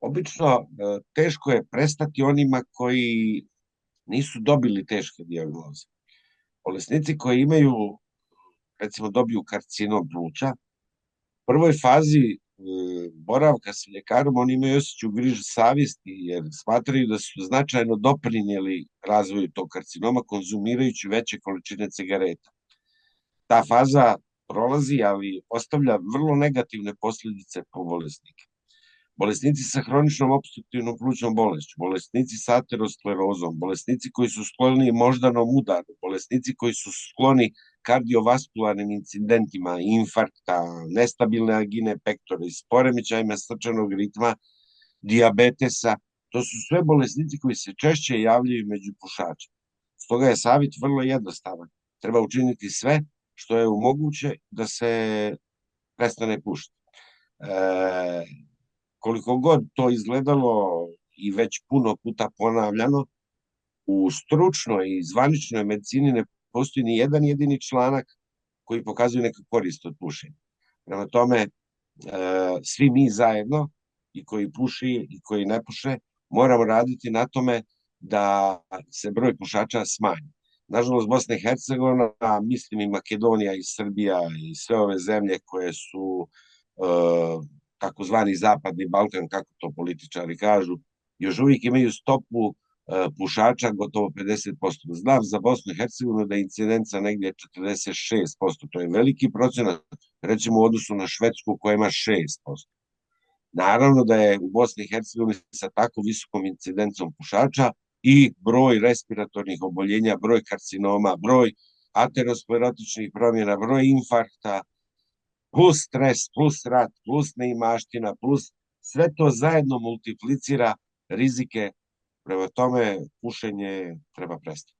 Obično teško je prestati onima koji nisu dobili teške dijagnoze. Bolesnici koji imaju, recimo dobiju karcinom pluća, u prvoj fazi boravka sa ljekarom oni imaju osjećaj griže savjesti jer smatraju da su značajno doprinijeli razvoju tog karcinoma konzumirajući veće količine cigareta. Ta faza prolazi, ali ostavlja vrlo negativne posljedice po bolesnike. Bolesnici sa hroničnom opstruktivnom plućnom bolešću, bolesnici sa aterosklerozom, bolesnici koji su skloni moždanom udaru, bolesnici koji su skloni kardiovaskularnim incidentima, infarkta, nestabilne angine pektore, s poremećajima srčanog ritma, dijabetesa, to su sve bolesnici koji se češće javljaju među pušačima. Stoga je savjet vrlo jednostavan. Treba učiniti sve što je moguće da se prestane pušiti. Koliko god to izgledalo i već puno puta ponavljano, u stručnoj i zvaničnoj medicini ne postoji ni jedan jedini članak koji pokazuje neku korist od pušenja. Prema tome, svi mi zajedno, i koji puši i koji ne puše, moramo raditi na tome da se broj pušača smanji. Nažalost, Bosna i Hercegovina, mislim i Makedonija i Srbija i sve ove zemlje koje su takozvani zapadni Balkan, kako to političari kažu, još uvijek imaju stopu pušača gotovo 50%. Znam za Bosnu i Hercegovinu da je incidenca negdje 46%, to je veliki procenat, recimo u odnosu na Švedsku koja ima 6%. Naravno da je u Bosni i Hercegovini sa tako visokom incidencom pušača i broj respiratornih oboljenja, broj karcinoma, broj aterosklerotičnih promjena, broj infarkta, plus stres, plus rat, plus neimaština, plus sve to zajedno multiplicira rizike. Prema tome, pušenje treba prestati.